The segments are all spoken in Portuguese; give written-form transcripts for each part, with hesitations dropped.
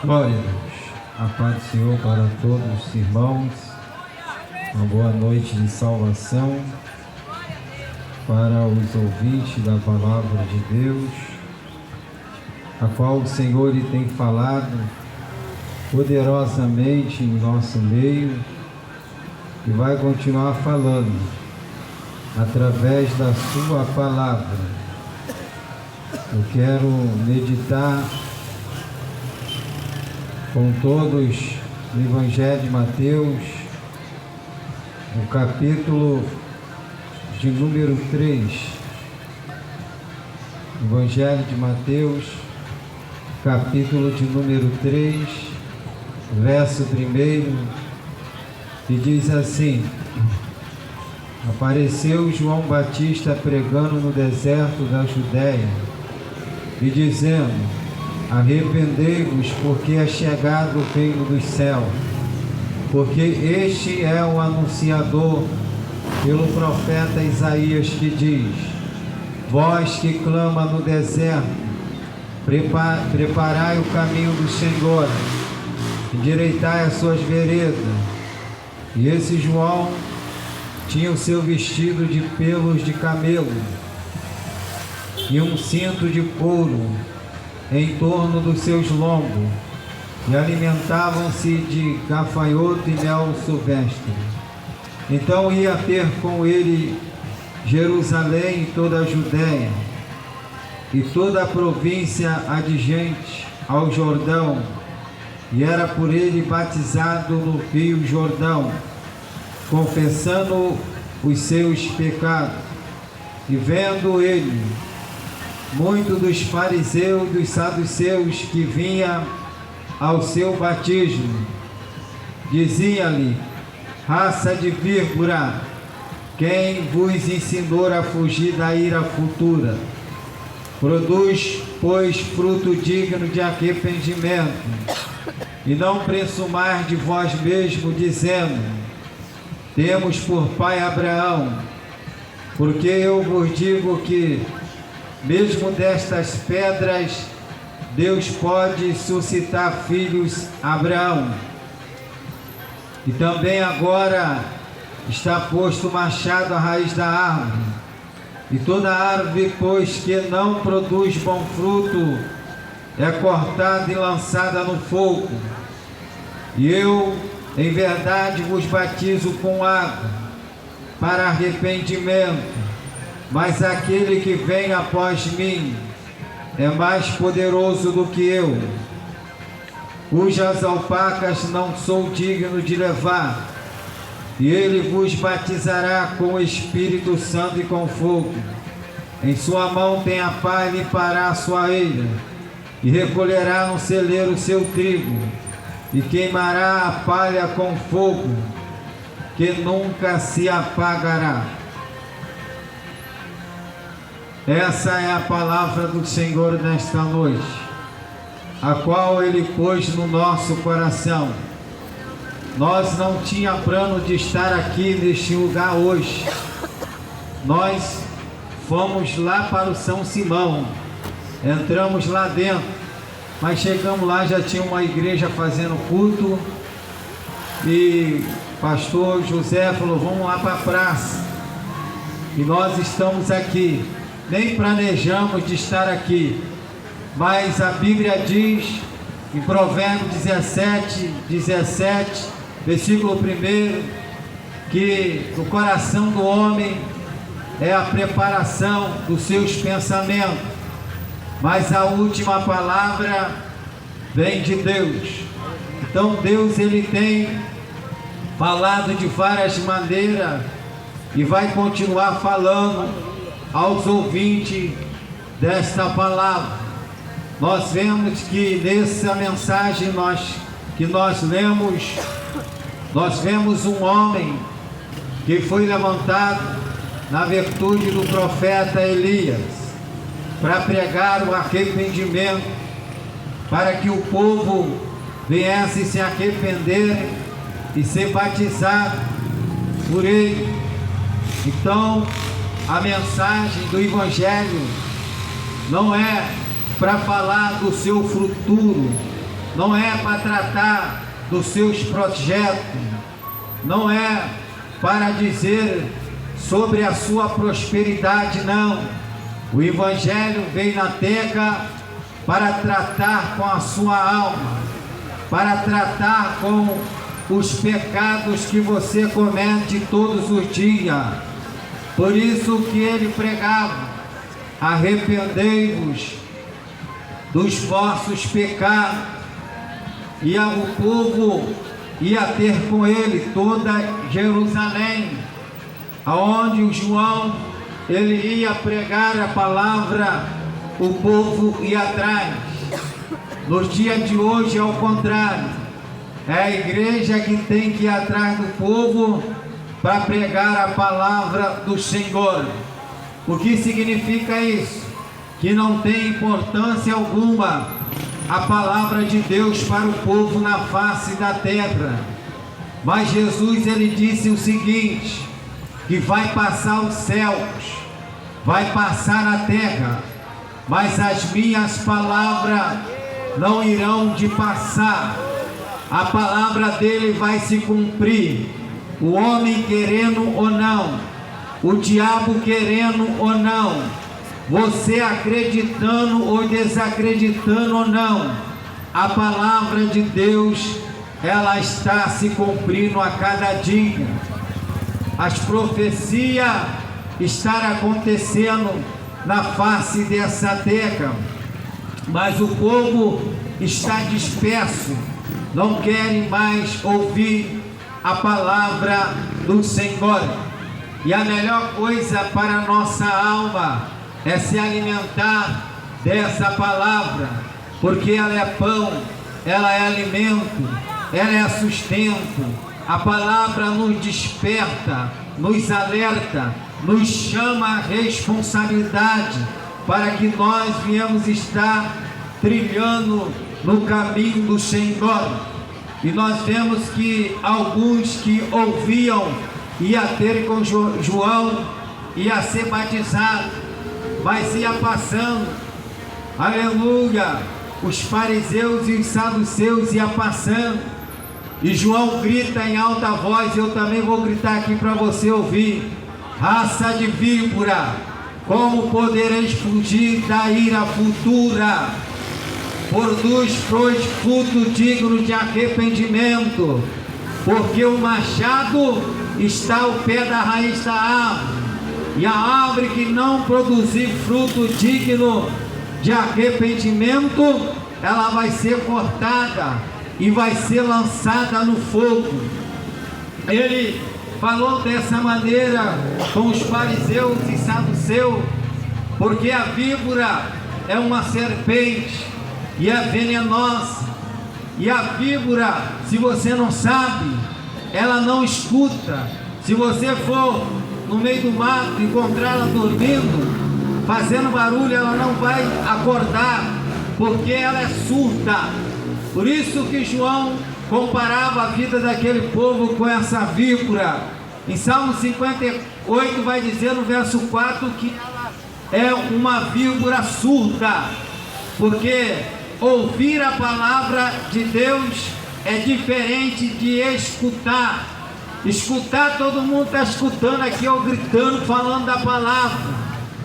Glória a Deus. A paz do Senhor para todos os irmãos. Uma boa noite de salvação para os ouvintes da palavra de Deus, a qual o Senhor lhe tem falado poderosamente em nosso meio e vai continuar falando através da sua palavra. Eu quero meditar com todos no Evangelho de Mateus, no capítulo de número 3. Evangelho de Mateus, capítulo de número 3, verso 1, que diz assim: Apareceu João Batista pregando no deserto da Judéia e dizendo: Arrependei-vos, porque é chegado o reino dos céus, porque este é o anunciador pelo profeta Isaías, que diz: Vós que clama no deserto, preparai o caminho do Senhor, endireitai as suas veredas. E esse João tinha o seu vestido de pelos de camelo e um cinto de couro em torno dos seus lombos, e alimentavam-se de gafanhoto e mel silvestre. Então ia ter com ele Jerusalém e toda a Judéia, e toda a província adjacente ao Jordão, e era por ele batizado no rio Jordão, confessando os seus pecados. E vendo ele muitos dos fariseus e dos saduceus que vinham ao seu batismo, dizia-lhe: Raça de víbora, quem vos ensinou a fugir da ira futura? Produz, pois, fruto digno de arrependimento, e não presumais de vós mesmo, dizendo: Temos por pai Abraão, porque eu vos digo que mesmo destas pedras Deus pode suscitar filhos a Abraão. E também agora está posto o machado à raiz da árvore, e toda árvore, pois, que não produz bom fruto, é cortada e lançada no fogo. E eu, em verdade, vos batizo com água para arrependimento, mas aquele que vem após mim é mais poderoso do que eu, cujas alpacas não sou digno de levar, e ele vos batizará com o Espírito Santo e com fogo. Em sua mão tem a pá e limpará a sua eira, e recolherá no celeiro o seu trigo, e queimará a palha com fogo, que nunca se apagará. Essa é a palavra do Senhor nesta noite, a qual Ele pôs no nosso coração. Nós não tínhamos plano de estar aqui neste lugar hoje. Nós fomos lá para o São Simão, entramos lá dentro, mas chegamos lá, já tinha uma igreja fazendo culto, e pastor José falou: vamos lá para a praça. E nós estamos aqui. Nem planejamos de estar aqui, mas a Bíblia diz em Provérbios 17, versículo 1, que o coração do homem é a preparação dos seus pensamentos, mas a última palavra vem de Deus. Então Deus, Ele tem falado de várias maneiras e vai continuar falando aos ouvintes desta palavra. Nós vemos que nessa mensagem que nós lemos, nós vemos um homem que foi levantado na virtude do profeta Elias para pregar o arrependimento, para que o povo viesse se arrepender e ser batizado por ele. Então, a mensagem do Evangelho não é para falar do seu futuro, não é para tratar dos seus projetos, não é para dizer sobre a sua prosperidade, não. O Evangelho veio na terra para tratar com a sua alma, para tratar com os pecados que você comete todos os dias. Por isso que ele pregava: arrependei-vos dos vossos pecados. E o povo ia ter com ele toda Jerusalém, aonde o João ele ia pregar a palavra, o povo ia atrás. Nos dias de hoje é o contrário, é a igreja que tem que ir atrás do povo para pregar a palavra do Senhor. O que significa isso? Que não tem importância alguma a palavra de Deus para o povo na face da terra. Mas Jesus ele disse o seguinte: que vai passar os céus, vai passar a terra, mas as minhas palavras não irão de passar. A palavra dele vai se cumprir, o homem querendo ou não, o diabo querendo ou não, você acreditando ou desacreditando ou não, a palavra de Deus ela está se cumprindo a cada dia. As profecias estão acontecendo na face dessa terra, mas o povo está disperso, não querem mais ouvir a palavra do Senhor. E a melhor coisa para a nossa alma é se alimentar dessa palavra, porque ela é pão, ela é alimento, ela é sustento. A palavra nos desperta, nos alerta, nos chama a responsabilidade para que nós viemos estar trilhando no caminho do Senhor. E nós vemos que alguns que ouviam ia ter com João, ia ser batizado, mas ia passando, aleluia, os fariseus e os saduceus ia passando, e João grita em alta voz, eu também vou gritar aqui para você ouvir: raça de víbora, como podereis fugir da ira futura? Produz fruto digno de arrependimento, porque o machado está ao pé da raiz da árvore, e a árvore que não produzir fruto digno de arrependimento, ela vai ser cortada e vai ser lançada no fogo. Ele falou dessa maneira com os fariseus e saduceus, porque a víbora é uma serpente e é venenosa, e a víbora, se você não sabe, ela não escuta. Se você for no meio do mato encontrar ela dormindo, fazendo barulho, ela não vai acordar, porque ela é surda. Por isso que João comparava a vida daquele povo com essa víbora. Em Salmo 58 vai dizer no verso 4 que ela é uma víbora surda, porque ouvir a palavra de Deus é diferente de escutar. Escutar, todo mundo está escutando aqui, ou gritando, falando da palavra.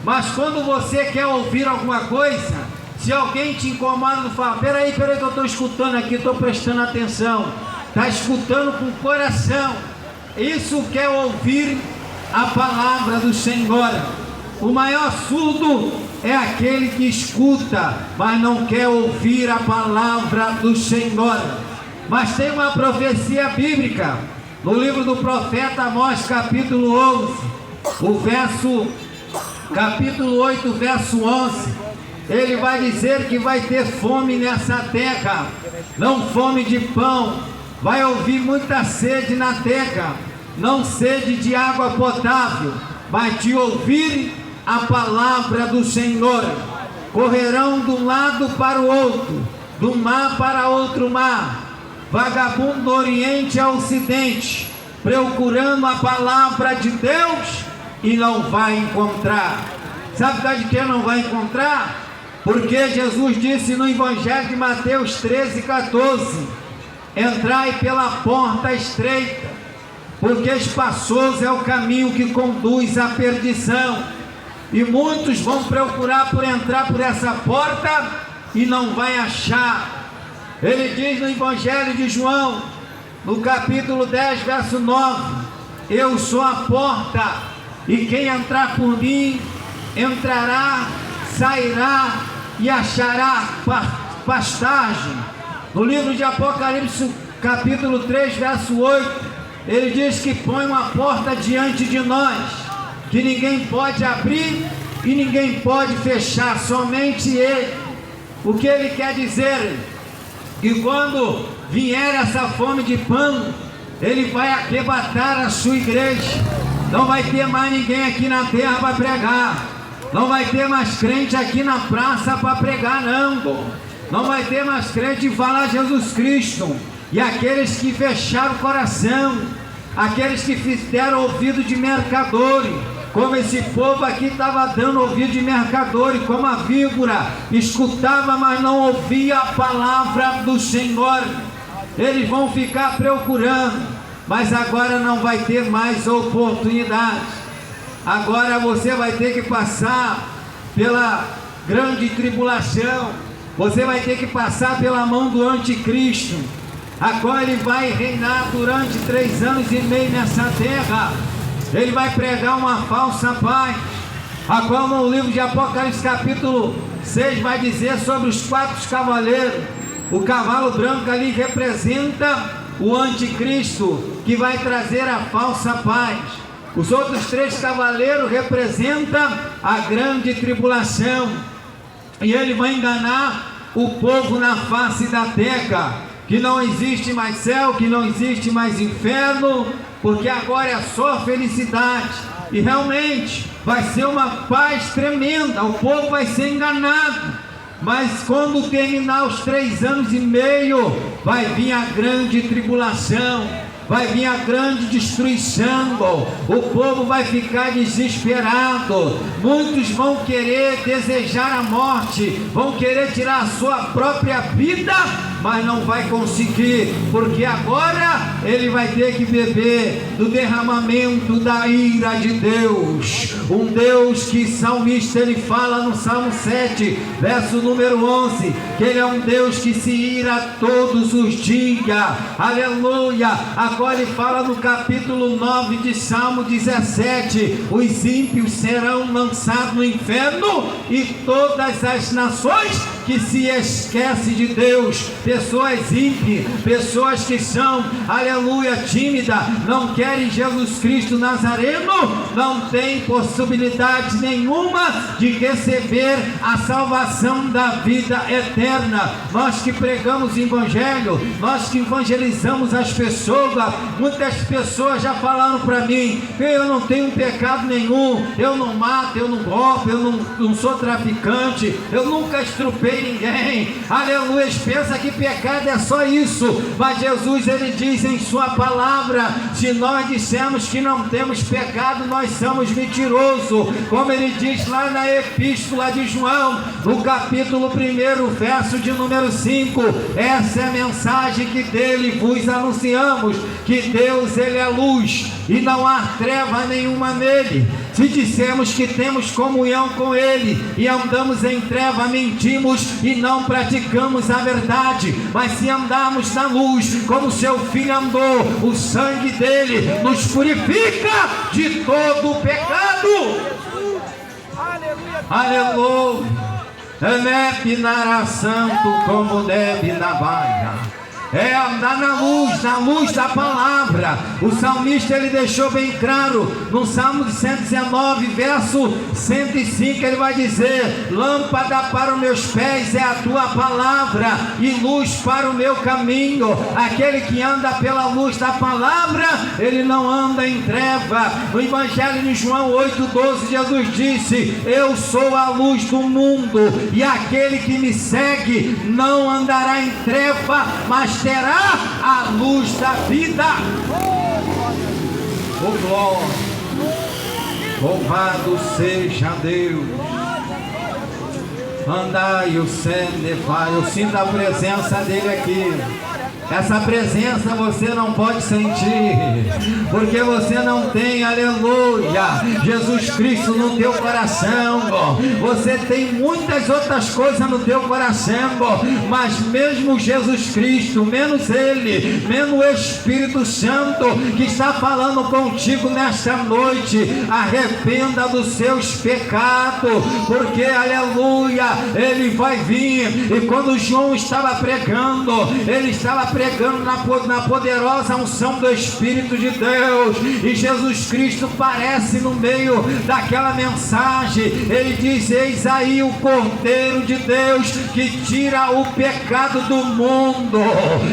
Mas quando você quer ouvir alguma coisa, se alguém te incomoda, não fala: peraí que eu estou escutando aqui, estou prestando atenção. Está escutando com o coração. Isso quer ouvir a palavra do Senhor. O maior surdo é aquele que escuta, mas não quer ouvir a palavra do Senhor. Mas tem uma profecia bíblica no livro do profeta Amós, capítulo 11, capítulo 8, verso 11. Ele vai dizer que vai ter fome nessa terra, não fome de pão, vai ouvir muita sede na terra, não sede de água potável, mas de ouvir a palavra do Senhor. Correrão de um lado para o outro, do mar para outro mar, vagabundo do oriente ao ocidente, procurando a palavra de Deus e não vai encontrar. Sabe de que não vai encontrar? Porque Jesus disse no Evangelho de Mateus 13:14: entrai pela porta estreita, porque espaçoso é o caminho que conduz à perdição, e muitos vão procurar por entrar por essa porta e não vai achar. Ele diz no Evangelho de João, no capítulo 10, verso 9: eu sou a porta, e quem entrar por mim, entrará, sairá e achará pastagem. No livro de Apocalipse, capítulo 3, verso 8, ele diz que põe uma porta diante de nós, que ninguém pode abrir e ninguém pode fechar, somente Ele. O que Ele quer dizer? Que quando vier essa fome de pão, Ele vai arrebatar a sua igreja. Não vai ter mais ninguém aqui na terra para pregar. Não vai ter mais crente aqui na praça para pregar, não. Não vai ter mais crente em falar Jesus Cristo. E aqueles que fecharam o coração, aqueles que fizeram ouvido de mercadores, como esse povo aqui estava dando ouvido de mercadores, como a víbora, escutava, mas não ouvia a palavra do Senhor. Eles vão ficar procurando, mas agora não vai ter mais oportunidade. Agora você vai ter que passar pela grande tribulação, você vai ter que passar pela mão do anticristo, a qual ele vai reinar durante 3 anos e meio nessa terra. Ele vai pregar uma falsa paz, a qual no livro de Apocalipse capítulo 6 vai dizer sobre os 4 cavaleiros. O cavalo branco ali representa o anticristo, que vai trazer a falsa paz. Os outros 3 cavaleiros representam a grande tribulação, e ele vai enganar o povo na face da terra, que não existe mais céu, que não existe mais inferno, porque agora é só felicidade. E realmente vai ser uma paz tremenda, o povo vai ser enganado. Mas quando terminar os 3 anos e meio, vai vir a grande tribulação, vai vir a grande destruição, o povo vai ficar desesperado, muitos vão querer desejar a morte, vão querer tirar a sua própria vida, mas não vai conseguir, porque agora ele vai ter que beber do derramamento da ira de Deus, um Deus que salmista ele fala no Salmo 7, verso número 11, que ele é um Deus que se ira todos os dias, aleluia. Agora ele fala no capítulo 9 de Salmo 17, os ímpios serão lançados no inferno, e todas as nações que se esquecem de Deus, pessoas ímpias, pessoas que são, aleluia, tímidas, não querem Jesus Cristo Nazareno, não tem possibilidade nenhuma de receber a salvação da vida eterna. Nós que pregamos o Evangelho, nós que evangelizamos as pessoas, muitas pessoas já falaram para mim: eu não tenho pecado nenhum, eu não mato, eu não roubo, eu não sou traficante, eu nunca estrupei ninguém, aleluia. Pensa que pecado é só isso, mas Jesus ele diz em sua palavra: se nós dissermos que não temos pecado, nós somos mentirosos, como ele diz lá na epístola de João, no capítulo 1, verso de número 5, essa é a mensagem que dele vos anunciamos, que Deus ele é luz e não há treva nenhuma nele. Se dissermos que temos comunhão com Ele e andamos em treva, mentimos e não praticamos a verdade. Mas se andarmos na luz, como seu Filho andou, o sangue dele nos purifica de todo o pecado. Aleluia. Ele é santo como deve na baia. É andar na luz da palavra. O salmista ele deixou bem claro no Salmo 119, verso 105, ele vai dizer: lâmpada para os meus pés é a tua palavra e luz para o meu caminho. Aquele que anda pela luz da palavra, ele não anda em treva. No Evangelho de João 8,12, Jesus disse: eu sou a luz do mundo, e aquele que me segue não andará em treva, mas terá a luz da vida. Oh glória, louvado seja Deus. andai o Senevai. Eu sinto a presença dele aqui. Essa presença você não pode sentir, porque você não tem, aleluia, Jesus Cristo no teu coração. Você tem muitas outras coisas no teu coração, mas mesmo Jesus Cristo, menos Ele, menos o Espírito Santo que está falando contigo nesta noite, arrependa dos seus pecados, porque, aleluia, Ele vai vir. E quando João estava pregando, ele estava pregando na poderosa unção do Espírito de Deus, e Jesus Cristo aparece no meio daquela mensagem. Ele diz: eis aí o Cordeiro de Deus que tira o pecado do mundo.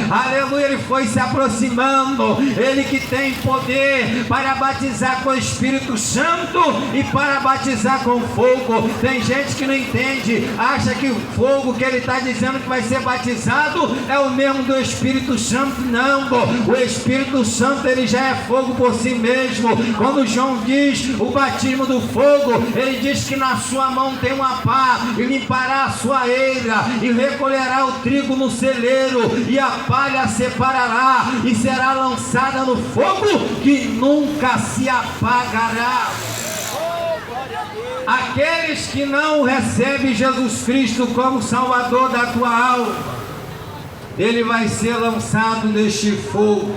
Aleluia. Ele foi se aproximando, ele que tem poder para batizar com o Espírito Santo e para batizar com fogo. Tem gente que não entende, acha que o fogo que ele está dizendo que vai ser batizado é o mesmo do Espírito Santo. Não, o Espírito Santo ele já é fogo por si mesmo. Quando João diz o batismo do fogo, ele diz que na sua mão tem uma pá, e limpará a sua eira, e recolherá o trigo no celeiro, e a palha separará, e será lançada no fogo que nunca se apagará. Aqueles que não recebem Jesus Cristo como Salvador da tua alma, ele vai ser lançado neste fogo.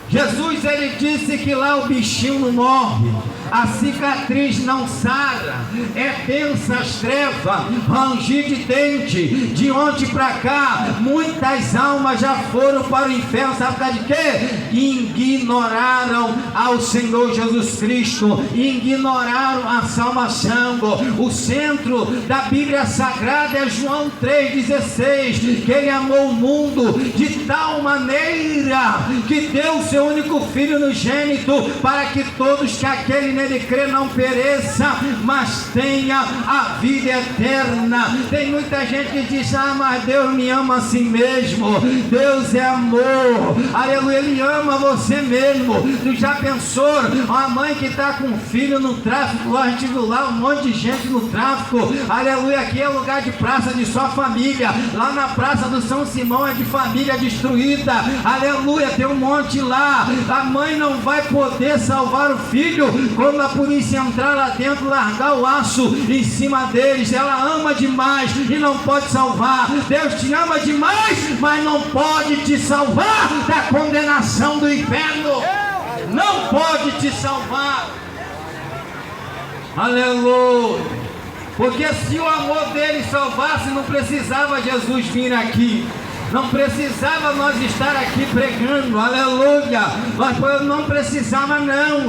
Jesus, ele disse que lá o bichinho não morre, a cicatriz não sara, é densa as trevas, ranger de dente. De ontem para cá, muitas almas já foram para o inferno. Sabe por causa de quê? Ignoraram ao Senhor Jesus Cristo, ignoraram a salvação. O centro da Bíblia Sagrada é João 3,16, que ele amou o mundo de tal maneira que deu o seu único Filho unigênito, para que todos que aquele nele crê não pereça, mas tenha a vida eterna. Tem muita gente que diz: ah, mas Deus me ama assim mesmo. Deus é amor, aleluia. Ele ama você mesmo. Tu já pensou uma mãe que está com um filho no tráfico? A gente viu lá um monte de gente no tráfico, aleluia. Aqui é lugar de praça de só família, lá na praça do São Simão é de família destruída, aleluia. Tem um monte lá. A mãe não vai poder salvar o filho quando a polícia entrar lá dentro, largar o aço em cima deles. Ela ama demais e não pode salvar. Deus te ama demais, mas não pode te salvar da condenação do inferno. Não pode te salvar, aleluia. Porque se o amor dele salvasse, não precisava Jesus vir aqui, não precisava nós estar aqui pregando, aleluia. Nós não precisava não,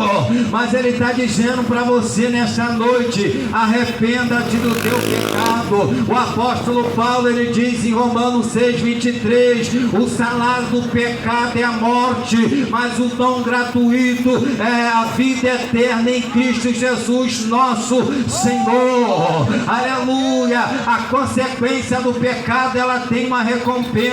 mas ele está dizendo para você nessa noite: arrependa-te do teu pecado. O apóstolo Paulo, ele diz em Romanos 6,23: o salário do pecado é a morte, mas o dom gratuito é a vida eterna em Cristo Jesus nosso Senhor, aleluia. A consequência do pecado, ela tem uma recompensa.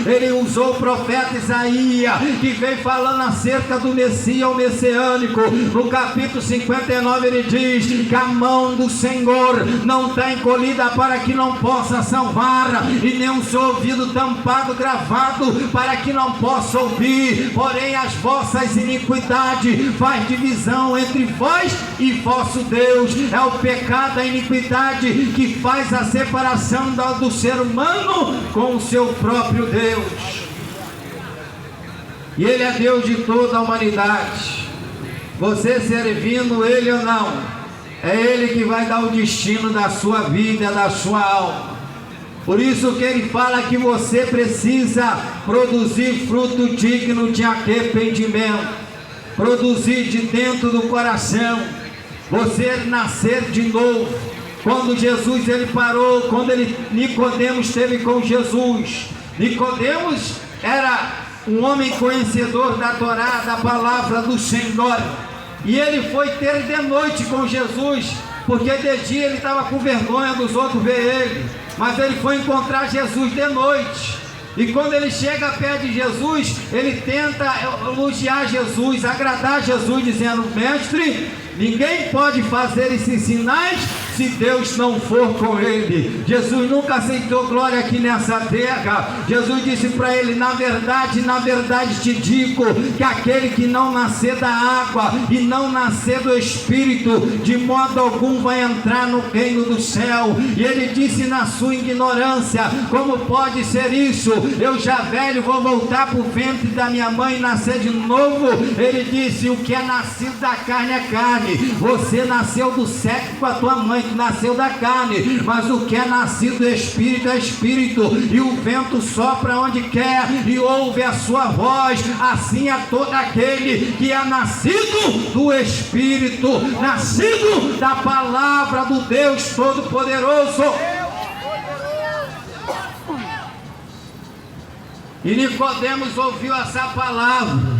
Ele usou o profeta Isaías, que vem falando acerca do Messias, o messiânico. No capítulo 59 ele diz que a mão do Senhor não está encolhida para que não possa salvar, e nem o seu ouvido tampado, gravado, para que não possa ouvir. Porém as vossas iniquidades faz divisão entre vós e vosso Deus. É o pecado, a iniquidade, que faz a separação do ser humano com o seu próprio Deus. E ele é Deus de toda a humanidade. Você servindo ele ou não, é ele que vai dar o destino da sua vida, da sua alma. Por isso que ele fala que você precisa produzir fruto digno de arrependimento, produzir de dentro do coração, você nascer de novo. Quando Jesus ele parou, quando Nicodemos esteve com Jesus, Nicodemos era um homem conhecedor da Torá, da palavra do Senhor, e ele foi ter de noite com Jesus, porque de dia ele estava com vergonha dos outros ver ele, mas ele foi encontrar Jesus de noite. E quando ele chega perto de Jesus, ele tenta elogiar Jesus, agradar Jesus, dizendo: mestre, ninguém pode fazer esses sinais se Deus não for com ele. Jesus nunca aceitou glória aqui nessa terra. Jesus disse para ele: na verdade te digo, que aquele que não nascer da água e não nascer do Espírito, de modo algum vai entrar no reino do céu. E ele disse na sua ignorância: como pode ser isso? Eu já velho vou voltar para o ventre da minha mãe e nascer de novo? Ele disse: o que é nascido da carne é carne. Você nasceu do sexo com a tua mãe, que nasceu da carne, mas o que é nascido do Espírito é Espírito. E o vento sopra onde quer e ouve a sua voz. Assim é todo aquele que é nascido do Espírito, nascido da palavra do Deus Todo-Poderoso. E Nicodemos ouviu essa palavra,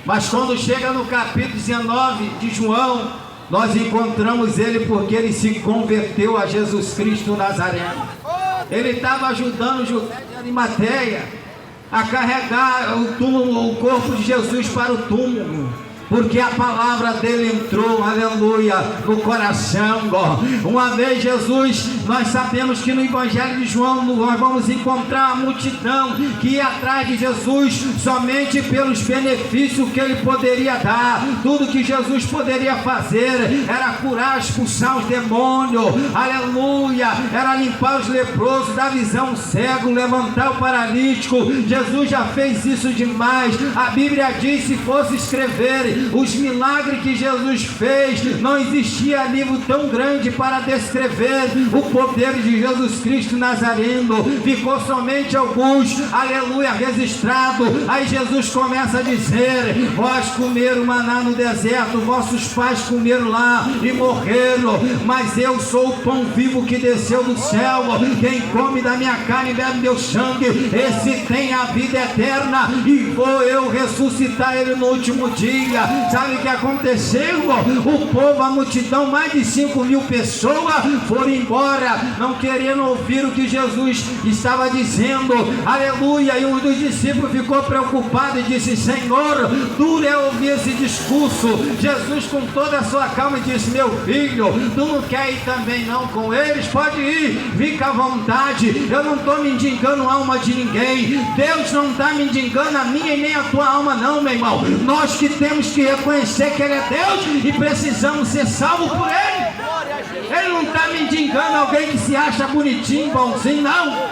mas quando chega no capítulo 19 de João, nós encontramos ele porque ele se converteu a Jesus Cristo Nazareno. Ele estava ajudando José de Arimateia a carregar o corpo de Jesus para o túmulo, porque a palavra dele entrou, aleluia, no coração. Uma vez Jesus, nós sabemos que no Evangelho de João nós vamos encontrar a multidão que ia atrás de Jesus somente pelos benefícios que ele poderia dar. Tudo que Jesus poderia fazer era curar, expulsar os demônios, aleluia, era limpar os leprosos, dar visão ao cego, levantar o paralítico. Jesus já fez isso demais. A Bíblia diz, se fosse escrever os milagres que Jesus fez, não existia livro tão grande para descrever o poder de Jesus Cristo Nazareno. Ficou somente alguns, aleluia, registrado. Aí Jesus começa a dizer: vós comeram maná no deserto, vossos pais comeram lá e morreram, mas eu sou o pão vivo que desceu do céu. Quem come da minha carne e bebe meu sangue, esse tem a vida eterna, e vou eu ressuscitar ele no último dia. Sabe o que aconteceu? O povo, a multidão, mais de 5.000 pessoas foram embora, não querendo ouvir o que Jesus estava dizendo, aleluia. E um dos discípulos ficou preocupado e disse: Senhor, duro é ouvir esse discurso. Jesus, com toda a sua calma, disse: meu filho, tu não quer ir também não com eles? Pode ir, fica à vontade. Eu não estou mendigando a alma de ninguém. Deus não está mendigando a minha e nem a tua alma não, meu irmão. Nós que temos que reconhecer que ele é Deus e precisamos ser salvos por ele. Ele não está mendigando alguém que se acha bonitinho, bonzinho, não.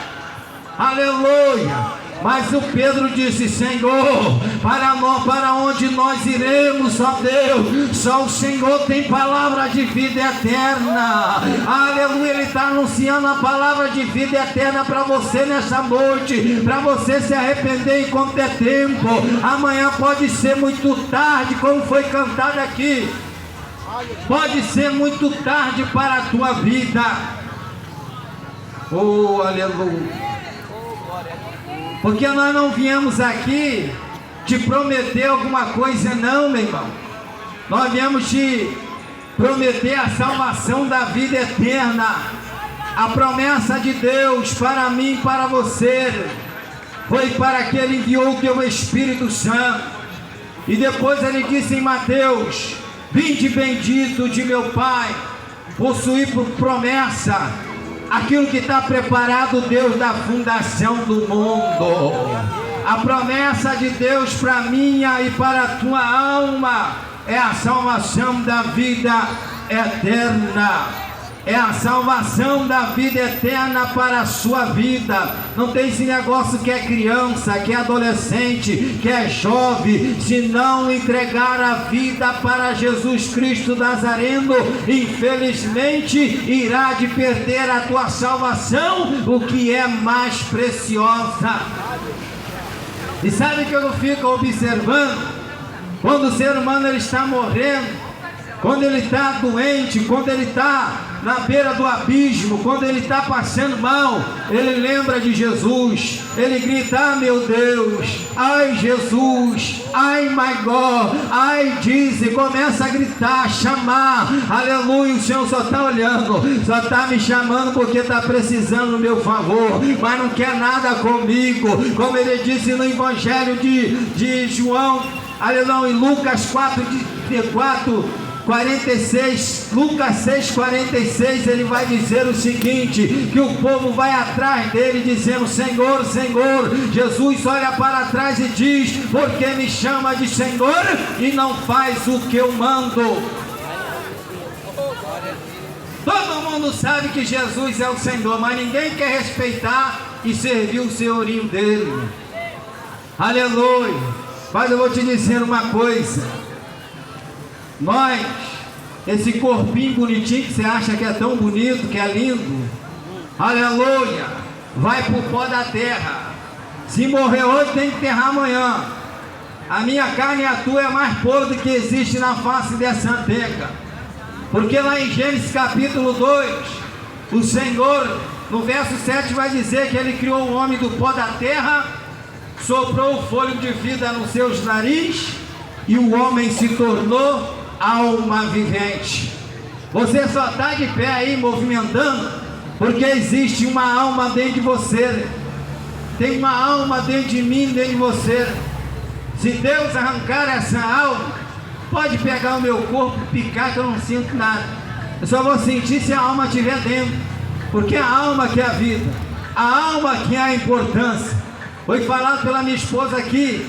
Aleluia. Mas o Pedro disse: Senhor, para onde nós iremos, ó Deus? Só o Senhor tem palavra de vida eterna. Aleluia. Ele está anunciando a palavra de vida eterna para você nessa noite, para você se arrepender enquanto é tempo. Amanhã pode ser muito tarde, como foi cantado aqui. Pode ser muito tarde para a tua vida. Oh, aleluia. Porque nós não viemos aqui te prometer alguma coisa não, meu irmão. Nós viemos te prometer a salvação da vida eterna. A promessa de Deus para mim e para você foi para que ele enviou o teu Espírito Santo. E depois ele disse em Mateus: vinde bendito de meu Pai, possuir por promessa aquilo que está preparado, Deus, da fundação do mundo. A promessa de Deus para minha e para a tua alma é a salvação da vida eterna. É a salvação da vida eterna para a sua vida. Não tem esse negócio que é criança, que é adolescente, que é jovem. Se não entregar a vida para Jesus Cristo Nazareno, infelizmente irá de perder a tua salvação, o que é mais preciosa. E sabe que eu fico observando? Quando o ser humano ele está morrendo, quando ele está doente, quando ele está na beira do abismo, quando ele está passando mal, ele lembra de Jesus, ele grita: ah, meu Deus, ai Jesus, ai my God, ai Jesus, começa a gritar, chamar, aleluia. O Senhor só está olhando, só está me chamando porque está precisando do meu favor, mas não quer nada comigo, como ele disse no Evangelho de João, aleluia, em Lucas 4, 46, Lucas 6,46, ele vai dizer o seguinte, que o povo vai atrás dele dizendo: Senhor, Senhor. Jesus olha para trás e diz: por que me chama de Senhor e não faz o que eu mando? Todo mundo sabe que Jesus é o Senhor, mas ninguém quer respeitar e servir o senhorinho dele. Aleluia. Mas eu vou te dizer uma coisa: nós, esse corpinho bonitinho que você acha que é tão bonito, que é lindo, aleluia, vai pro pó da terra. Se morrer hoje, tem que enterrar amanhã. A minha carne e a tua é mais podre que existe na face dessa terra. Porque lá em Gênesis capítulo 2, o Senhor, no verso 7, vai dizer que Ele criou o homem do pó da terra, soprou o fôlego de vida nos seus narizes, e o homem se tornou alma vivente. Você só está de pé aí movimentando porque existe uma alma dentro de você. Tem uma alma dentro de mim, dentro de você. Se Deus arrancar essa alma, pode pegar o meu corpo, picar, que eu não sinto nada. Eu só vou sentir se a alma estiver dentro, porque a alma que é a vida, a alma que é a importância. Foi falado pela minha esposa aqui,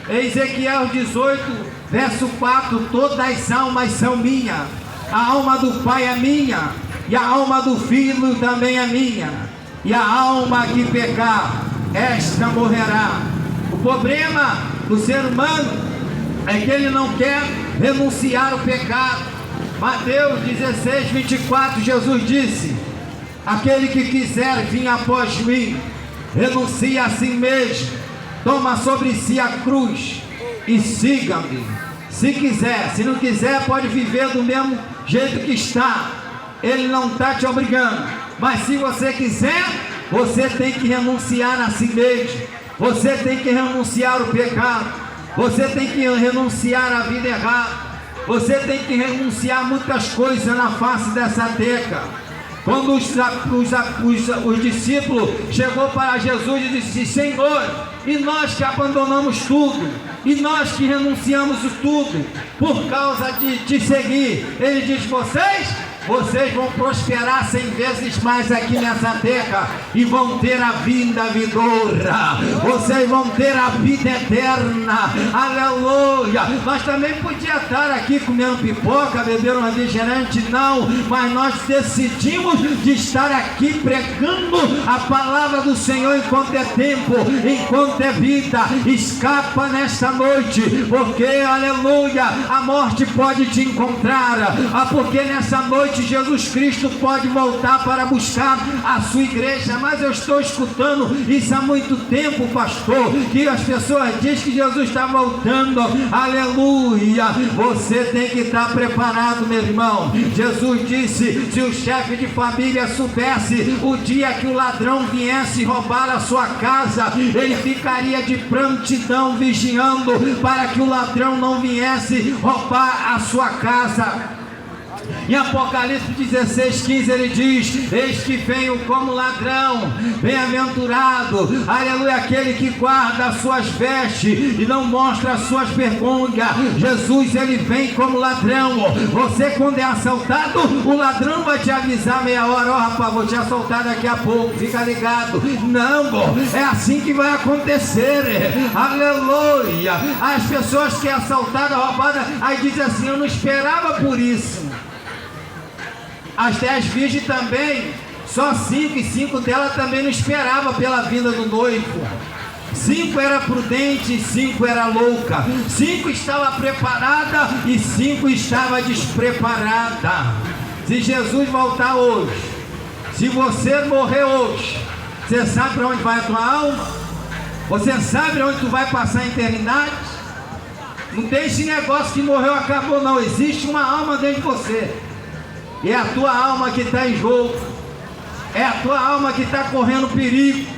Ezequiel 18, verso 4, todas as almas são minhas. A alma do Pai é minha, e a alma do Filho também é minha. E a alma que pecar, esta morrerá. O problema do ser humano é que ele não quer renunciar ao pecado. Mateus 16, 24, Jesus disse: aquele que quiser vir após mim, renuncie a si mesmo, toma sobre si a cruz e siga-me. Se quiser, se não quiser, pode viver do mesmo jeito que está. Ele não está te obrigando, mas se você quiser, você tem que renunciar a si mesmo. Você tem que renunciar ao pecado. Você tem que renunciar à vida errada. Você tem que renunciar a muitas coisas na face dessa terra. Quando os discípulos chegou para Jesus e disse: Senhor, e nós que abandonamos tudo, e nós que renunciamos tudo por causa de te seguir, ele diz: vocês vão prosperar 100 vezes mais aqui nessa terra e vão ter a vida vindoura. Vocês vão ter a vida eterna. Aleluia. Nós também podíamos estar aqui comendo pipoca, beber um refrigerante, não, mas nós decidimos de estar aqui pregando a palavra do Senhor enquanto é tempo, enquanto é vida. Escapa nesta noite, porque, aleluia, a morte pode te encontrar, porque nessa noite Jesus Cristo pode voltar para buscar a sua igreja. Mas eu estou escutando isso há muito tempo, pastor, que as pessoas dizem que Jesus está voltando. Aleluia. Você tem que estar preparado, meu irmão. Jesus disse: se o chefe de família soubesse o dia que o ladrão viesse roubar a sua casa, ele ficaria de prontidão vigiando para que o ladrão não viesse roubar a sua casa. Em Apocalipse 16, 15 ele diz: eis que venho como ladrão, bem-aventurado, aleluia, aquele que guarda as suas vestes e não mostra as suas vergonhas. Jesus, ele vem como ladrão. Você, quando é assaltado, o ladrão vai te avisar meia hora: ó, rapaz, vou te assaltar daqui a pouco, fica ligado. Não, é assim que vai acontecer. Aleluia. As pessoas que é assaltada, roubada, aí dizem assim: eu não esperava por isso. As 10 virgens também, só 5, e 5 delas também não esperavam pela vinda do noivo. 5 era prudente e 5 era louca. 5 estava preparada e 5 estava despreparada. Se Jesus voltar hoje, se você morrer hoje, você sabe para onde vai a tua alma? Você sabe onde tu vai passar a eternidade? Não tem esse negócio que morreu, acabou, não. Existe uma alma dentro de você. E é a tua alma que está em jogo. É a tua alma que está correndo perigo.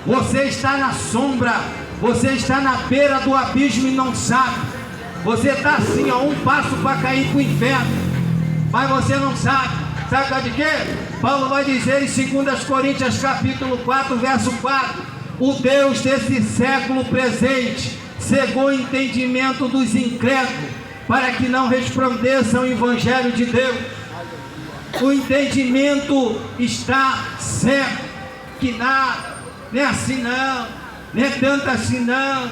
Você está na sombra. Você está na beira do abismo e não sabe. Você está assim, a um passo para cair para o inferno, mas você não sabe. Sabe de quê? Paulo vai dizer em 2 Coríntios capítulo 4, verso 4: o Deus desse século presente cegou o entendimento dos incrédulos, para que não resplandeça o Evangelho de Deus. O entendimento está certo, que nada, nem assim não, nem tanto assim não.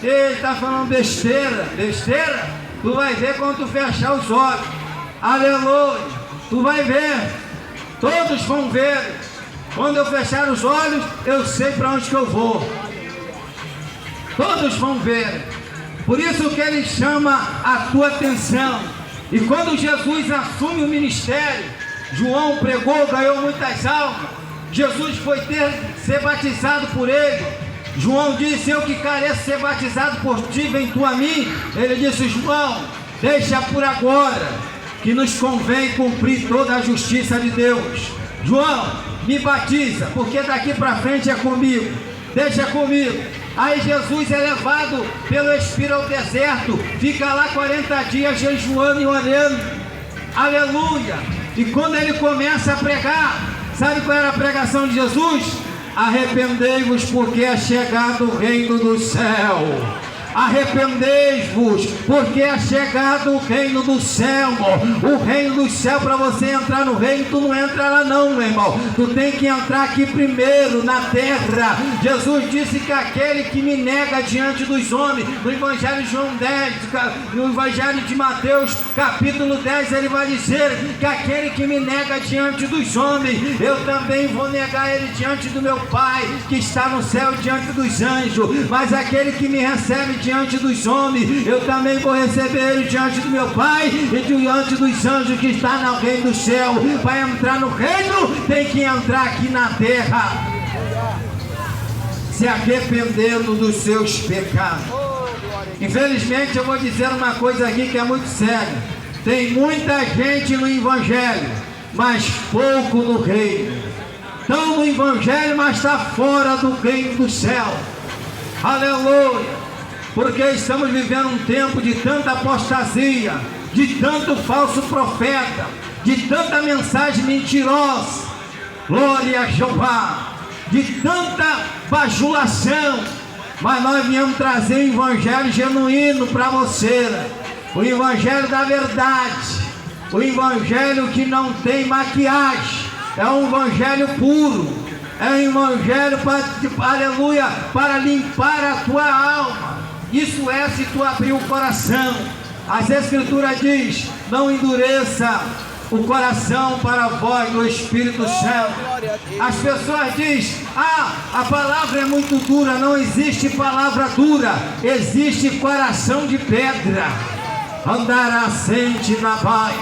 Ele está falando besteira, besteira. Tu vai ver quando tu fechar os olhos. Aleluia, tu vai ver, todos vão ver. Quando eu fechar os olhos, eu sei para onde que eu vou. Todos vão ver. Por isso que ele chama a tua atenção. E quando Jesus assume o ministério, João pregou, ganhou muitas almas. Jesus foi ser batizado por ele. João disse: eu que careço ser batizado por ti, vem tu a mim. Ele disse: João, deixa por agora, que nos convém cumprir toda a justiça de Deus. João, me batiza, porque daqui para frente é comigo, deixa comigo. Aí Jesus é levado pelo Espírito ao deserto, fica lá 40 dias jejuando e orando, aleluia. E quando ele começa a pregar, sabe qual era a pregação de Jesus? Arrependei-vos, porque é chegado o reino do céu. Arrependei-vos, porque é chegado o reino do céu. O reino do céu, para você entrar no reino, tu não entra lá não, meu irmão. Tu tem que entrar aqui primeiro, na terra. Jesus disse que aquele que me nega diante dos homens, no Evangelho de João 10, no Evangelho de Mateus, capítulo 10, ele vai dizer que aquele que me nega diante dos homens, eu também vou negar ele diante do meu Pai, que está no céu, diante dos anjos. Mas aquele que me recebe diante dos homens, eu também vou receber ele diante do meu Pai e diante dos anjos que está no reino do céu. Para entrar no reino, tem que entrar aqui na terra, se arrependendo dos seus pecados. Infelizmente, eu vou dizer uma coisa aqui que é muito séria: tem muita gente no Evangelho, mas pouco no reino. Estão no Evangelho, mas está fora do reino do céu. Aleluia. Porque estamos vivendo um tempo de tanta apostasia, de tanto falso profeta, de tanta mensagem mentirosa, glória a Jeová, de tanta bajulação. Mas nós viemos trazer o Evangelho genuíno para você, o Evangelho da verdade, o Evangelho que não tem maquiagem, é um Evangelho puro, é um Evangelho para, aleluia, para limpar a tua alma. Isso é se tu abrir o coração. As Escrituras diz: não endureça o coração para a voz do Espírito Santo. As pessoas dizem: a palavra é muito dura. Não existe palavra dura, existe coração de pedra. Andará sente na paz.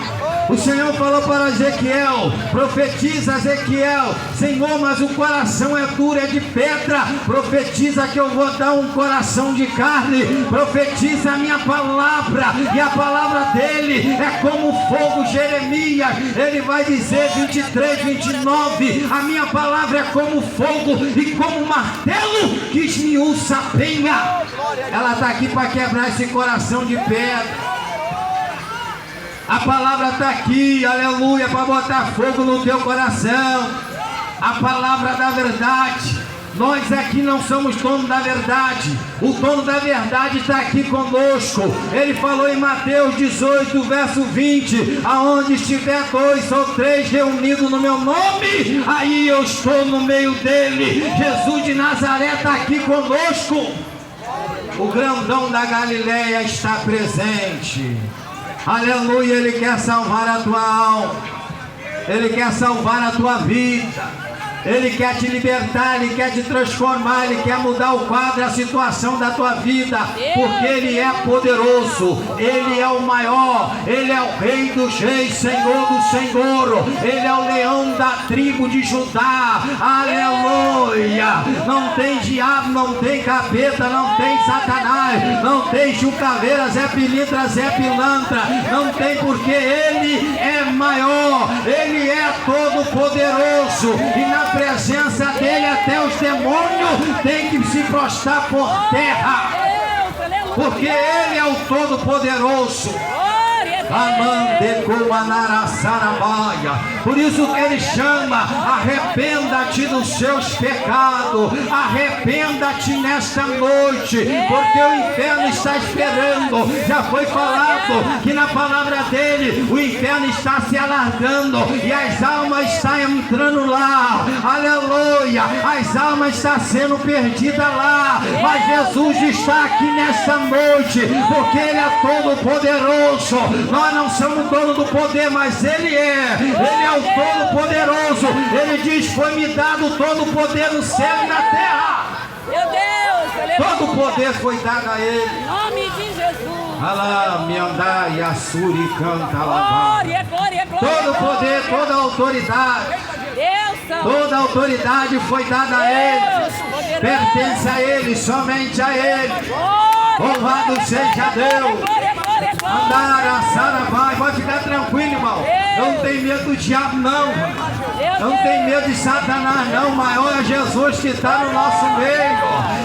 O Senhor falou para Ezequiel: profetiza, Ezequiel, Senhor, mas o coração é duro, é de pedra. Profetiza que eu vou dar um coração de carne. Profetiza a minha palavra, e a palavra dele é como fogo. Jeremias, ele vai dizer 23, 29, a minha palavra é como fogo e como martelo que esmiuça a penha. Ela está aqui para quebrar esse coração de pedra. A palavra está aqui, aleluia, para botar fogo no teu coração. A palavra da verdade. Nós aqui não somos dono da verdade. O dono da verdade está aqui conosco. Ele falou em Mateus 18, verso 20: aonde estiver 2 ou 3 reunidos no meu nome, aí eu estou no meio dele. Jesus de Nazaré está aqui conosco. O grandão da Galileia está presente. Aleluia, ele quer salvar a tua alma, ele quer salvar a tua vida, ele quer te libertar, ele quer te transformar, ele quer mudar o quadro, a situação da tua vida, porque ele é poderoso, ele é o maior, ele é o Rei dos Reis, Senhor do Senhor, ele é o leão da tribo de Judá. Aleluia. Não tem diabo, não tem capeta, não tem satanás, não tem chucaveira, Zé Pilintra, Zé Pilantra, não tem, porque ele é maior, ele é todo poderoso, e na presença dele até os demônios têm que se prostrar por terra, porque ele é o todo poderoso. Amande Kumanarasarabaia. Por isso que ele chama: arrependa-te dos seus pecados, arrependa-te nesta noite, porque o inferno está esperando. Já foi falado que na palavra dele o inferno está se alargando e as almas estão entrando lá. Aleluia, as almas estão sendo perdidas lá, mas Jesus está aqui nesta noite, porque ele é todo poderoso. Nós não somos dono do poder, mas ele é o todo poderoso. Ele diz: foi-me dado todo o poder no céu e na terra. Meu Deus, todo o poder foi dado a ele. Em nome de Jesus. Alá, me andar e assuri canta lá. Glória, glória, glória. Todo o poder, toda a autoridade, Deus, toda a autoridade foi dada a ele. Pertence a ele, somente a ele. Louvado seja Deus. Andar a Saravai, pode ficar tranquilo, irmão. Eu não tenho medo do diabo, não. Eu não tenho medo de Satanás, não. O maior é Jesus que está no nosso meio.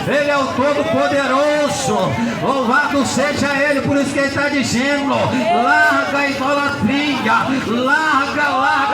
Ele é o Todo-Poderoso. Louvado seja ele. Por isso que ele está dizendo: larga a idolatria, larga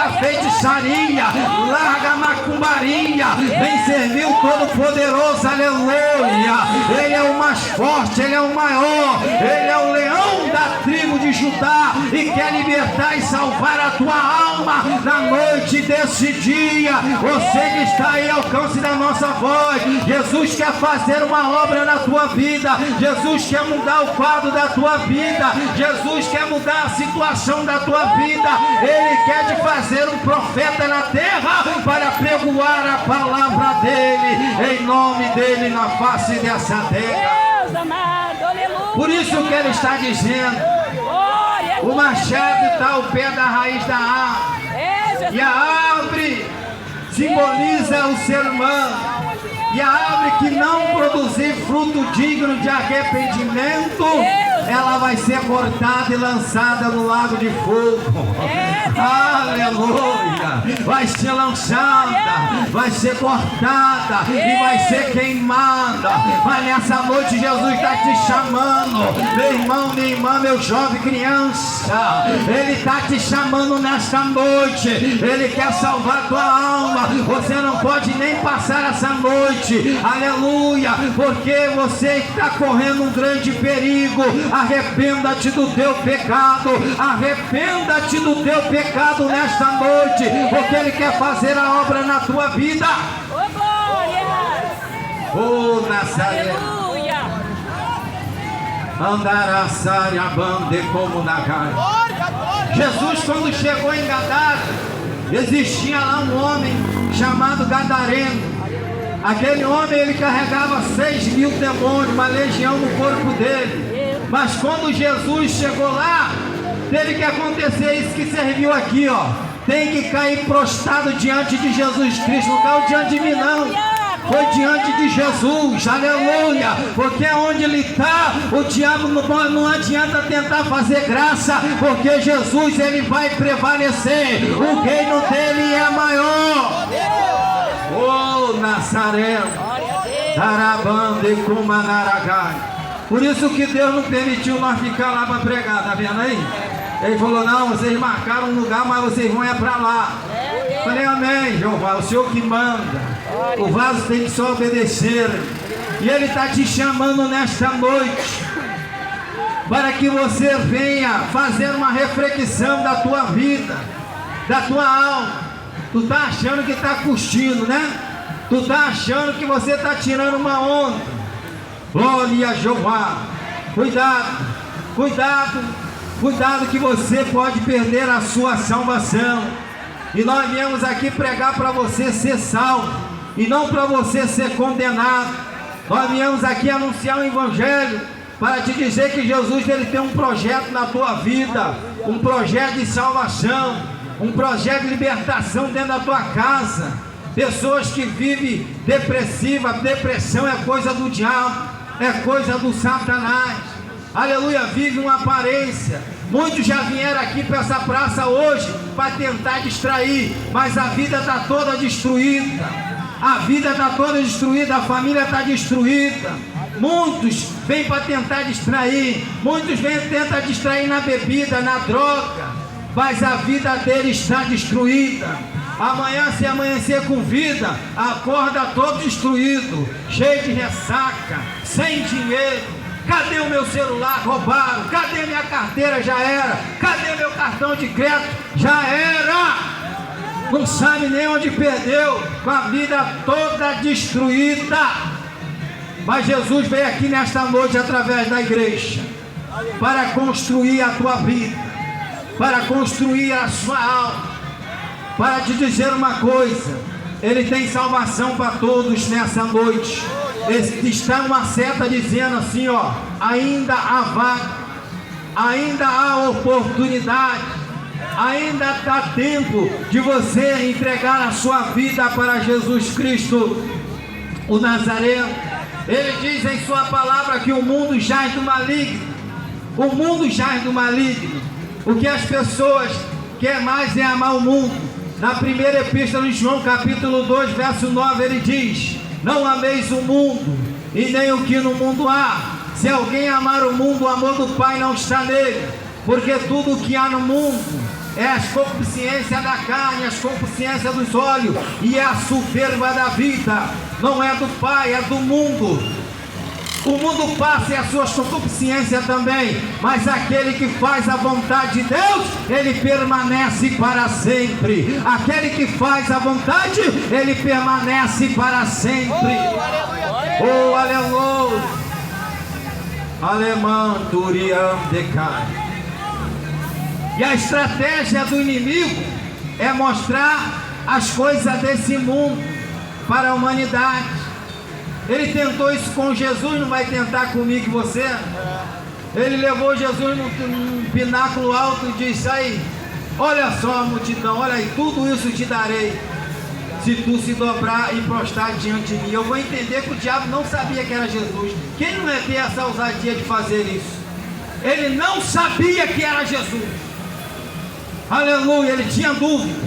a feitiçaria, larga a macumbaria. Vem servir o Todo-Poderoso, aleluia. Ele é o mais forte, ele é o maior, ele é o leão da tribo de Judá e quer libertar e salvar a tua alma na noite desse dia. Você que está aí ao alcance da nossa voz, Jesus quer fazer uma obra na tua vida. Jesus quer mudar o quadro da tua vida. Jesus quer mudar a situação da tua vida. Ele quer te fazer um profeta na terra para pregoar a palavra dele, em nome dele, na face dessa terra. Deus amado, aleluia. Por isso que ele está dizendo: o machado está ao pé da raiz da árvore, e a árvore simboliza o ser humano. E a árvore que não produzir fruto digno de arrependimento, ela vai ser cortada e lançada no lago de fogo. Aleluia! Vai ser lançada, vai ser cortada e vai ser queimada. Mas nessa noite Jesus está te chamando, meu irmão, minha irmã, meu jovem, criança. Ele está te chamando nesta noite. Ele quer salvar tua alma. Você não pode nem passar essa noite, aleluia, porque você está correndo um grande perigo. Arrependa-te do teu pecado, arrependa-te do teu pecado nesta noite, porque ele quer fazer a obra na tua vida. Oh, Nazaré, andará a bande como na cara. Jesus, quando chegou em Gadara, existia lá um homem chamado Gadareno. Aquele homem, ele carregava 6.000 demônios, uma legião no corpo dele. Mas quando Jesus chegou lá, teve que acontecer isso que serviu aqui, ó. Tem que cair prostrado diante de Jesus Cristo. Não caiu diante de mim, não. Foi diante de Jesus, aleluia. Porque onde ele está, o diabo não adianta tentar fazer graça, porque Jesus, ele vai prevalecer. O reino dele é maior. Oh, Nazaré, Tarabande Kumanaragai. Por isso que Deus não permitiu nós ficar lá para pregar, tá vendo aí? Ele falou: não, vocês marcaram um lugar, mas vocês vão é para lá. Falei: amém, Jeová, o Senhor que manda. O vaso tem que só obedecer. E ele está te chamando nesta noite para que você venha fazer uma reflexão da tua vida, da tua alma. Tu tá achando que tá curtindo, né? Tu tá achando que você tá tirando uma onda. Glória a Jeová. Cuidado, cuidado, cuidado, que você pode perder a sua salvação. E nós viemos aqui pregar para você ser salvo e não para você ser condenado. Nós viemos aqui anunciar o Evangelho para te dizer que Jesus, ele tem um projeto na tua vida, um projeto de salvação, um projeto de libertação dentro da tua casa. Pessoas que vivem depressiva, depressão é coisa do diabo, é coisa do Satanás. Aleluia, vive uma aparência. Muitos já vieram aqui para essa praça hoje para tentar distrair, mas a vida está toda destruída. A vida está toda destruída, a família está destruída. Muitos vêm para tentar distrair, muitos vêm tentar distrair na bebida, na droga, mas a vida dele está destruída. Amanhã, se amanhecer com vida, acorda todo destruído, cheio de ressaca, sem dinheiro. Cadê o meu celular? Roubaram. Cadê minha carteira? Já era. Cadê meu cartão de crédito? Já era. Não sabe nem onde perdeu, com a vida toda destruída. Mas Jesus veio aqui nesta noite através da igreja para construir a tua vida, para construir a sua alma, para te dizer uma coisa: Ele tem salvação para todos nessa noite. Está uma seta dizendo assim, ó: ainda há vaga, ainda há oportunidade, ainda dá tempo de você entregar a sua vida para Jesus Cristo, o Nazareno. Ele diz em sua palavra que o mundo jaz do maligno. O mundo jaz do maligno. O que as pessoas querem mais é amar o mundo. Na primeira epístola de João, capítulo 2, verso 9, ele diz: não ameis o mundo e nem o que no mundo há. Se alguém amar o mundo, o amor do Pai não está nele. Porque tudo o que há no mundo é as concupiscências da carne, as concupiscências dos olhos e a soberba da vida. Não é do Pai, é do mundo. O mundo passa e as suas concupiscências também, mas aquele que faz a vontade de Deus, ele permanece para sempre. Aquele que faz a vontade, ele permanece para sempre. Oh, aleluia! Alemão, Turiam, Decai. E a estratégia do inimigo é mostrar as coisas desse mundo para a humanidade. Ele tentou isso com Jesus, não vai tentar comigo e você? Ele levou Jesus num pináculo alto e disse: aí, olha só a multidão, olha aí, tudo isso te darei, se tu se dobrar e prostrar diante de mim. Eu vou entender que o diabo não sabia que era Jesus. Quem não é ter essa ousadia de fazer isso? Ele não sabia que era Jesus. Aleluia, ele tinha dúvida,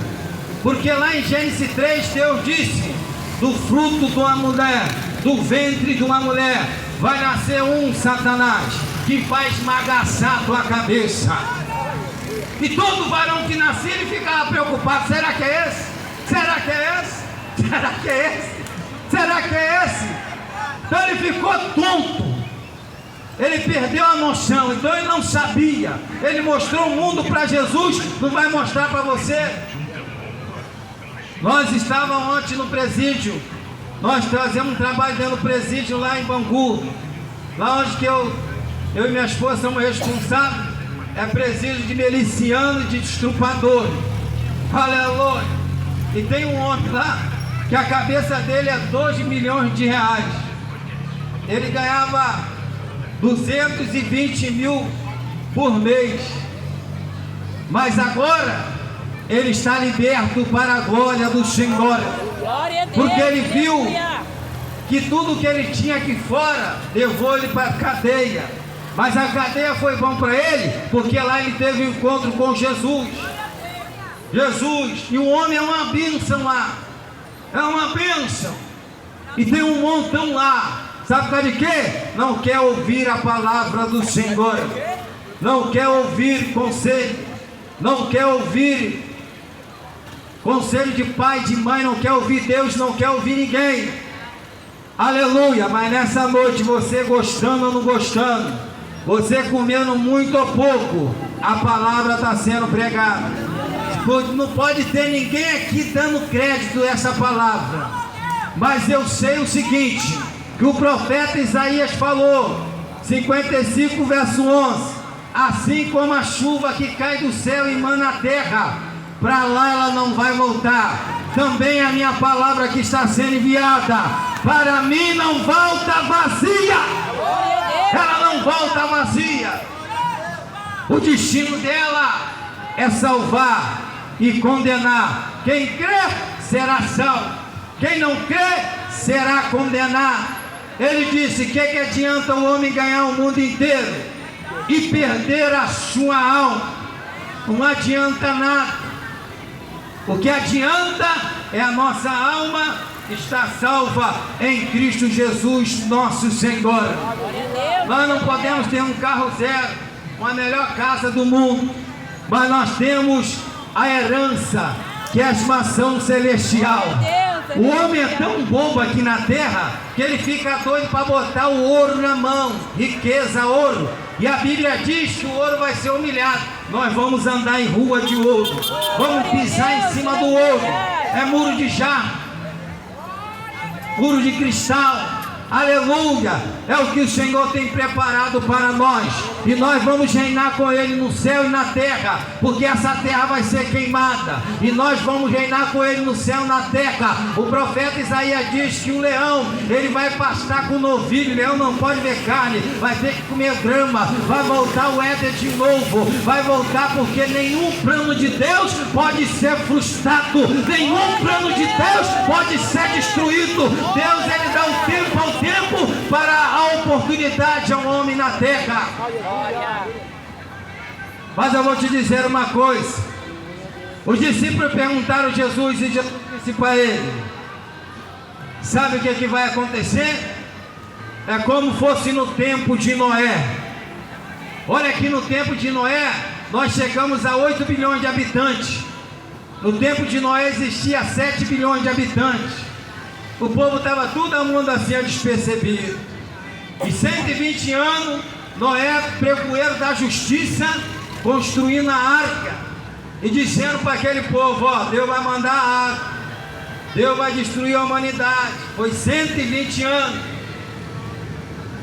porque lá em Gênesis 3 Deus disse: do fruto de uma mulher, do ventre de uma mulher, vai nascer um Satanás, que vai esmagaçar a tua cabeça. E todo varão que nascia, ele ficava preocupado: será que é esse? Será que é esse? Será que é esse? Será que é esse? Então ele ficou tonto. Ele perdeu a noção, então ele não sabia. Ele mostrou o mundo para Jesus, não vai mostrar para você? Nós estávamos ontem no presídio. Nós trazemos um trabalho dentro do presídio lá em Bangu. Lá onde que eu e minha esposa somos responsáveis. É presídio de miliciano e de destrupador. Aleluia. E tem um homem lá que a cabeça dele é 2 milhões de reais. Ele ganhava 220 mil por mês. Mas agora ele está liberto para a glória do Senhor. Porque ele viu que tudo que ele tinha aqui fora levou ele para a cadeia. Mas a cadeia foi bom para ele, porque lá ele teve um encontro com Jesus. E o homem é uma bênção lá. É uma bênção. E tem um montão lá. Sabe por causa de quê? Não quer ouvir a palavra do Senhor. Não quer ouvir conselho. Não quer ouvir conselho de pai, de mãe. Não quer ouvir Deus, não quer ouvir ninguém. Aleluia. Mas nessa noite, você gostando ou não gostando, você comendo muito ou pouco, a palavra está sendo pregada. Não pode ter ninguém aqui dando crédito a essa palavra. Mas eu sei o seguinte, que o profeta Isaías falou, 55 verso 11: assim como a chuva que cai do céu e emana a terra, para lá ela não vai voltar, também a minha palavra que está sendo enviada para mim não volta vazia. Ela não volta vazia. O destino dela é salvar e condenar. Quem crê será salvo, quem não crê será condenado. Ele disse: que adianta o homem ganhar o mundo inteiro e perder a sua alma? Não adianta nada. O que adianta é a nossa alma está salva em Cristo Jesus, nosso Senhor. Glória a Deus. Nós não podemos ter um carro zero, uma melhor casa do mundo, mas nós temos a herança, que é a mansão celestial. O homem é tão bobo aqui na terra que ele fica doido para botar o ouro na mão, riqueza, ouro. E a Bíblia diz que o ouro vai ser humilhado. Nós vamos andar em rua de ouro, vamos pisar em cima do ouro. É muro de jarro, muro de cristal. Aleluia, é o que o Senhor tem preparado para nós, e nós vamos reinar com Ele no céu e na terra, porque essa terra vai ser queimada, e nós vamos reinar com Ele no céu e na terra. O profeta Isaías diz que o leão, ele vai pastar com o novilho. O leão não pode ver carne, vai ter que comer grama, vai voltar o Éden de novo, vai voltar, porque nenhum plano de Deus pode ser frustrado, nenhum plano de Deus pode ser destruído. Deus, ele dá o tempo ao tempo para a oportunidade ao homem na terra. Mas eu vou te dizer uma coisa. Os discípulos perguntaram a Jesus, e Jesus disse para ele: sabe o que vai acontecer? É como fosse no tempo de Noé. Olha, aqui no tempo de Noé nós chegamos a 8 bilhões de habitantes. No tempo de Noé existia 7 bilhões de habitantes. O povo estava todo mundo assim despercebido. E 120 anos, Noé, pregoeiro da justiça, construindo a arca e dizendo para aquele povo: ó, Deus vai mandar a água, Deus vai destruir a humanidade. Foi 120 anos.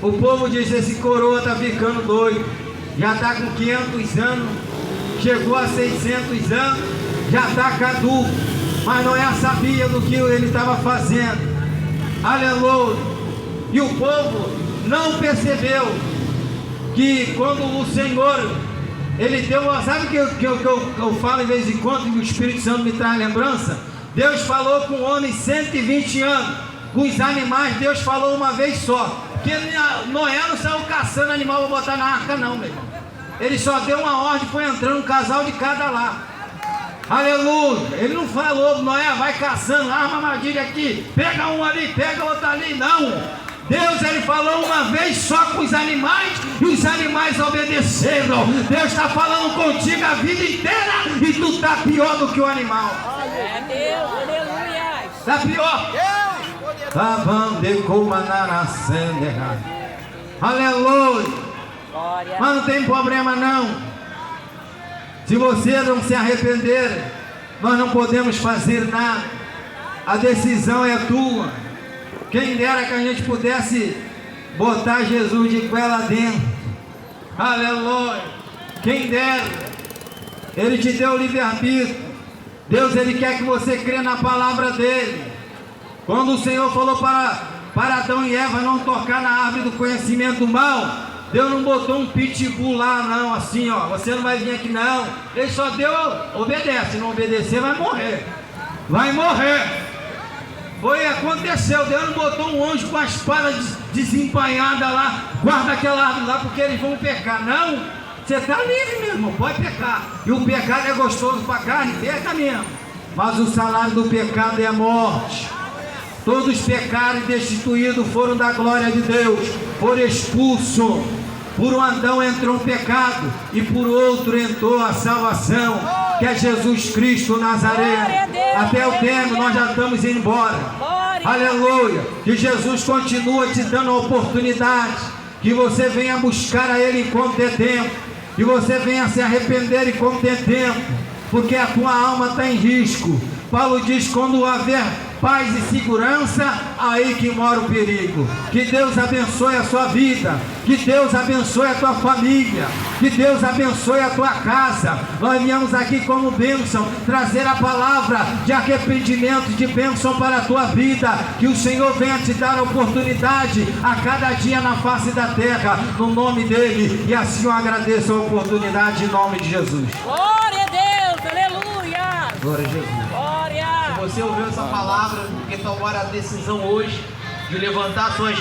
O povo diz: esse coroa está ficando doido, já está com 500 anos, chegou a 600 anos, já está caduco. Mas Noé sabia do que ele estava fazendo. Aleluia. E o povo não percebeu que quando o Senhor, ele deu, sabe o que eu falo de vez em quando, que o Espírito Santo me traz lembrança? Deus falou com o homem 120 anos. Com os animais Deus falou uma vez só. Porque Noé não saiu caçando animal para botar na arca, não, meu irmão. Ele só deu uma ordem, foi entrando um casal de cada lá. Aleluia. Ele não falou: Noé, vai caçando, arma armadilha aqui, pega um ali, pega outro ali. Não. Deus, ele falou uma vez só com os animais, e os animais obedeceram. Deus está falando contigo a vida inteira, e tu está pior do que o animal. É Deus, aleluia. Está pior. Aleluia. Mas não tem problema não. Se você não se arrepender, nós não podemos fazer nada. A decisão é tua. Quem dera que a gente pudesse botar Jesus de goela dentro. Aleluia. Quem dera. Ele te deu o livre-arbítrio. Deus, ele quer que você crê na palavra dele. Quando o Senhor falou para Adão e Eva não tocar na árvore do conhecimento do mal, Deus não botou um pitbull lá não, assim ó, você não vai vir aqui não. Ele só deu: obedece. Se não obedecer, vai morrer. Vai morrer. Aconteceu. Deus não botou um anjo com a espada desembainhada lá: guarda aquela árvore lá, porque eles vão pecar. Não, você está livre, meu irmão, pode pecar. E o pecado é gostoso para a carne, peca mesmo. Mas o salário do pecado é a morte. Todos pecaram e destituídos foram da glória de Deus, foram expulsos. Por um Adão entrou o pecado, e por outro entrou a salvação, que é Jesus Cristo Nazareno. Até o término nós já estamos indo embora. Aleluia. Que Jesus continua te dando a oportunidade, que você venha buscar a Ele enquanto é tempo, que você venha se arrepender enquanto é tempo, porque a tua alma está em risco. Paulo diz: quando haver paz e segurança, aí que mora o perigo. Que Deus abençoe a sua vida, que Deus abençoe a tua família, que Deus abençoe a tua casa. Nós viemos aqui como bênção, trazer a palavra de arrependimento, de bênção para a tua vida. Que o Senhor venha te dar a oportunidade a cada dia na face da terra, no nome dEle. E assim eu agradeço a oportunidade em nome de Jesus. Glória a Deus, aleluia. Glória a Jesus. Glória. Você ouviu essa palavra, porque tomou a decisão hoje de levantar suas